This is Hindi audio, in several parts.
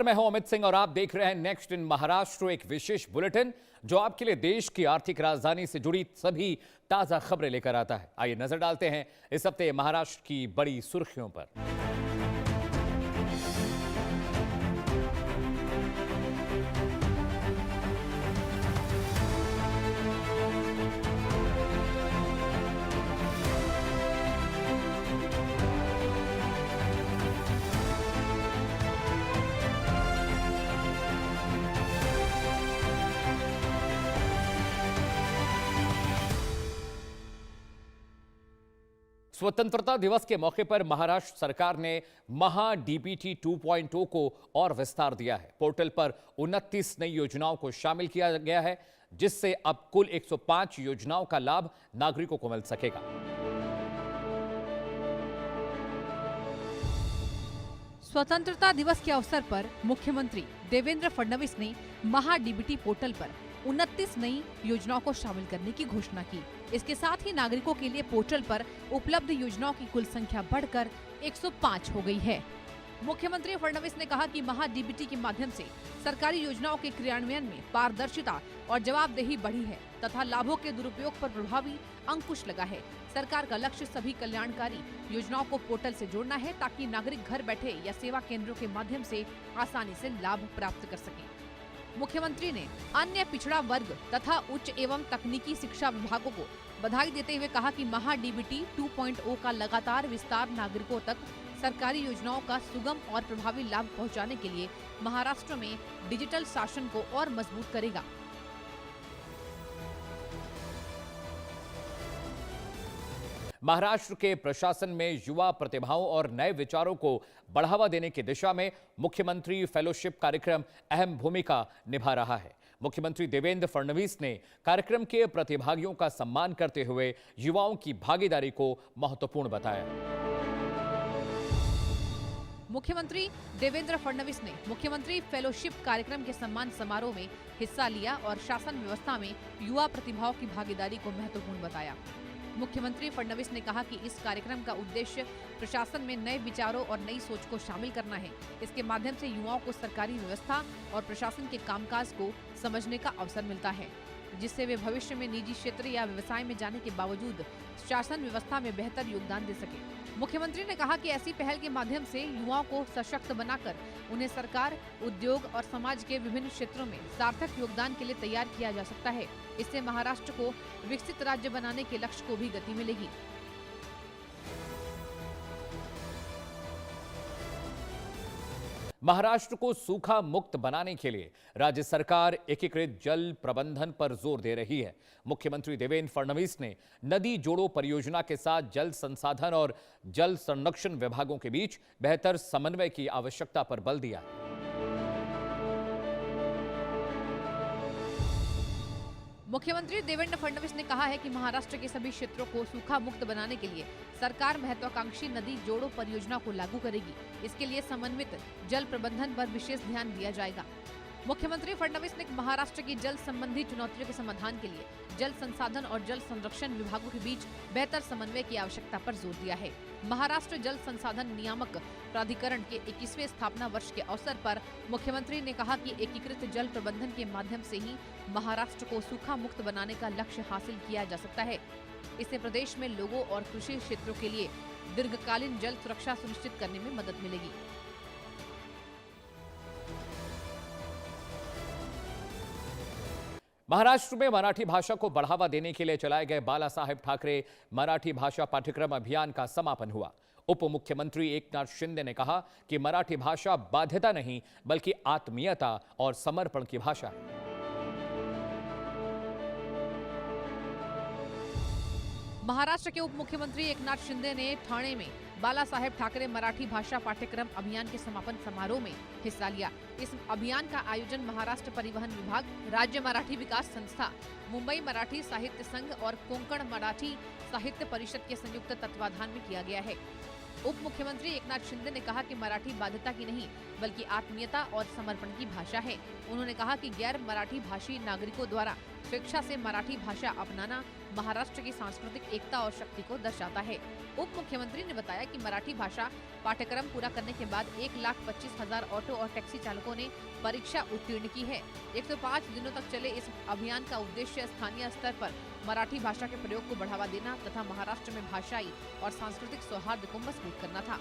मैं हूं अमित सिंह और आप देख रहे हैं नेक्स्ट इन महाराष्ट्र, एक विशेष बुलेटिन जो आपके लिए देश की आर्थिक राजधानी से जुड़ी सभी ताजा खबरें लेकर आता है। आइए नजर डालते हैं इस हफ्ते महाराष्ट्र की बड़ी सुर्खियों पर। स्वतंत्रता दिवस के मौके पर महाराष्ट्र सरकार ने महा डीबीटी 2.0 को और विस्तार दिया है। पोर्टल पर 29 नई योजनाओं को शामिल किया गया है, जिससे अब कुल 105 योजनाओं का लाभ नागरिकों को मिल सकेगा। स्वतंत्रता दिवस के अवसर पर मुख्यमंत्री देवेंद्र फडणवीस ने महा डीबीटी पोर्टल पर 29 नई योजनाओं को शामिल करने की घोषणा की। इसके साथ ही नागरिकों के लिए पोर्टल पर उपलब्ध योजनाओं की कुल संख्या बढ़कर 105 हो गई है। मुख्यमंत्री फडणवीस ने कहा कि महा डीबीटी के माध्यम से सरकारी योजनाओं के क्रियान्वयन में पारदर्शिता और जवाबदेही बढ़ी है तथा लाभों के दुरुपयोग पर प्रभावी अंकुश लगा है। सरकार का लक्ष्य सभी कल्याणकारी योजनाओं को पोर्टल से जोड़ना है ताकि नागरिक घर बैठे या सेवा केंद्रों के माध्यम से आसानी से लाभ प्राप्त कर सकें। मुख्यमंत्री ने अन्य पिछड़ा वर्ग तथा उच्च एवं तकनीकी शिक्षा विभागों को बधाई देते हुए कहा कि महा डीबीटी 2.0 का लगातार विस्तार नागरिकों तक सरकारी योजनाओं का सुगम और प्रभावी लाभ पहुंचाने के लिए महाराष्ट्र में डिजिटल शासन को और मजबूत करेगा। महाराष्ट्र के प्रशासन में युवा प्रतिभाओं और नए विचारों को बढ़ावा देने की दिशा में मुख्यमंत्री फेलोशिप कार्यक्रम अहम भूमिका निभा रहा है। मुख्यमंत्री देवेंद्र फडणवीस ने कार्यक्रम के प्रतिभागियों का सम्मान करते हुए युवाओं की भागीदारी को महत्वपूर्ण बताया। मुख्यमंत्री देवेंद्र फडणवीस ने मुख्यमंत्री फेलोशिप कार्यक्रम के सम्मान समारोह में हिस्सा लिया और शासन व्यवस्था में युवा प्रतिभाओं की भागीदारी को महत्वपूर्ण बताया। मुख्यमंत्री फडणवीस ने कहा कि इस कार्यक्रम का उद्देश्य प्रशासन में नए विचारों और नई सोच को शामिल करना है। इसके माध्यम से युवाओं को सरकारी व्यवस्था और प्रशासन के कामकाज को समझने का अवसर मिलता है, जिससे वे भविष्य में निजी क्षेत्र या व्यवसाय में जाने के बावजूद शासन व्यवस्था में बेहतर योगदान दे सके। मुख्यमंत्री ने कहा कि ऐसी पहल के माध्यम से युवाओं को सशक्त बनाकर उन्हें सरकार, उद्योग और समाज के विभिन्न क्षेत्रों में सार्थक योगदान के लिए तैयार किया जा सकता है। इससे महाराष्ट्र को विकसित राज्य बनाने के लक्ष्य को भी गति मिलेगी। महाराष्ट्र को सूखा मुक्त बनाने के लिए राज्य सरकार एकीकृत जल प्रबंधन पर जोर दे रही है। मुख्यमंत्री देवेंद्र फडणवीस ने नदी जोड़ो परियोजना के साथ जल संसाधन और जल संरक्षण विभागों के बीच बेहतर समन्वय की आवश्यकता पर बल दिया। मुख्यमंत्री देवेंद्र फडणवीस ने कहा है कि महाराष्ट्र के सभी क्षेत्रों को सूखा मुक्त बनाने के लिए सरकार महत्वाकांक्षी नदी जोड़ो परियोजना को लागू करेगी। इसके लिए समन्वित जल प्रबंधन पर विशेष ध्यान दिया जाएगा। मुख्यमंत्री फडणवीस ने महाराष्ट्र की जल संबंधी चुनौतियों के समाधान के लिए जल संसाधन और जल संरक्षण विभागों के बीच बेहतर समन्वय की आवश्यकता पर जोर दिया है। महाराष्ट्र जल संसाधन नियामक प्राधिकरण के 21वें स्थापना वर्ष के अवसर पर मुख्यमंत्री ने कहा कि एकीकृत जल प्रबंधन के माध्यम से ही महाराष्ट्र को सूखा मुक्त बनाने का लक्ष्य हासिल किया जा सकता है। इससे प्रदेश में लोगों और कृषि क्षेत्रों के लिए दीर्घकालीन जल सुरक्षा सुनिश्चित करने में मदद मिलेगी। महाराष्ट्र में मराठी भाषा को बढ़ावा देने के लिए चलाए गए बाला साहेब ठाकरे मराठी भाषा पाठ्यक्रम अभियान का समापन हुआ। उप मुख्यमंत्री एकनाथ शिंदे ने कहा कि मराठी भाषा बाध्यता नहीं बल्कि आत्मीयता और समर्पण की भाषा है। महाराष्ट्र के उप मुख्यमंत्री एकनाथ शिंदे ने ठाणे में बाला साहेब ठाकरे मराठी भाषा पाठ्यक्रम अभियान के समापन समारोह में हिस्सा लिया। इस अभियान का आयोजन महाराष्ट्र परिवहन विभाग, राज्य मराठी विकास संस्था, मुंबई मराठी साहित्य संघ और कोंकण मराठी साहित्य परिषद के संयुक्त तत्वाधान में किया गया है। उप मुख्यमंत्री एकनाथ शिंदे ने कहा कि मराठी बाध्यता की नहीं बल्कि आत्मीयता और समर्पण की भाषा है। उन्होंने कहा कि गैर मराठी भाषी नागरिकों द्वारा स्वेच्छा से मराठी भाषा अपनाना महाराष्ट्र की सांस्कृतिक एकता और शक्ति को दर्शाता है। उप मुख्यमंत्री ने बताया कि मराठी भाषा पाठ्यक्रम पूरा करने के बाद 1,25,000 ऑटो और टैक्सी चालकों ने परीक्षा उत्तीर्ण की है। 105 दिनों तक चले इस अभियान का उद्देश्य स्थानीय स्तर पर मराठी भाषा के प्रयोग को बढ़ावा देना तथा महाराष्ट्र में भाषाई और सांस्कृतिक सौहार्द को मजबूत करना था।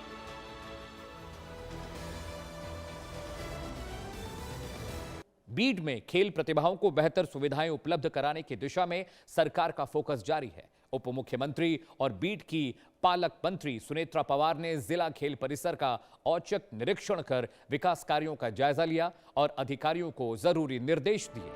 बीड में खेल प्रतिभाओं को बेहतर सुविधाएं उपलब्ध कराने की दिशा में सरकार का फोकस जारी है। उप मुख्यमंत्री और बीड की पालक मंत्री सुनेत्रा पवार ने जिला खेल परिसर का औचक निरीक्षण कर विकास कार्यों का जायजा लिया और अधिकारियों को जरूरी निर्देश दिए।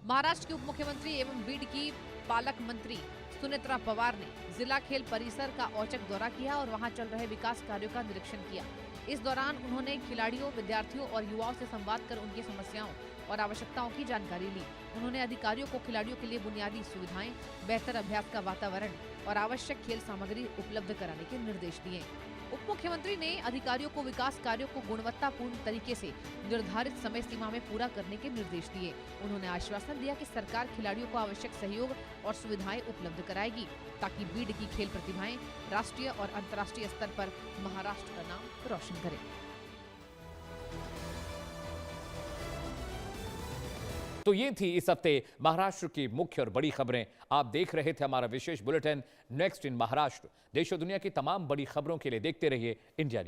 महाराष्ट्र के उप मुख्यमंत्री एवं बीड की पालक मंत्री सुनेत्रा पवार ने जिला खेल परिसर का औचक दौरा किया और वहां चल रहे विकास कार्यों का निरीक्षण किया। इस दौरान उन्होंने खिलाड़ियों, विद्यार्थियों और युवाओं से संवाद कर उनकी समस्याओं और आवश्यकताओं की जानकारी ली। उन्होंने अधिकारियों को खिलाड़ियों के लिए बुनियादी सुविधाएं, बेहतर अभ्यास का वातावरण और आवश्यक खेल सामग्री उपलब्ध कराने के निर्देश दिए। उप मुख्यमंत्री ने अधिकारियों को विकास कार्यों को गुणवत्तापूर्ण तरीके से निर्धारित समय सीमा में पूरा करने के निर्देश दिए। उन्होंने आश्वासन दिया कि सरकार खिलाड़ियों को आवश्यक सहयोग और सुविधाएं उपलब्ध कराएगी ताकि बीड की खेल प्रतिभाएं राष्ट्रीय और अंतर्राष्ट्रीय स्तर पर महाराष्ट्र का नाम रोशन करें। तो ये थी इस हफ्ते महाराष्ट्र की मुख्य और बड़ी खबरें। आप देख रहे थे हमारा विशेष बुलेटिन नेक्स्ट इन महाराष्ट्र। देश और दुनिया की तमाम बड़ी खबरों के लिए देखते रहिए इंडिया न्यूज।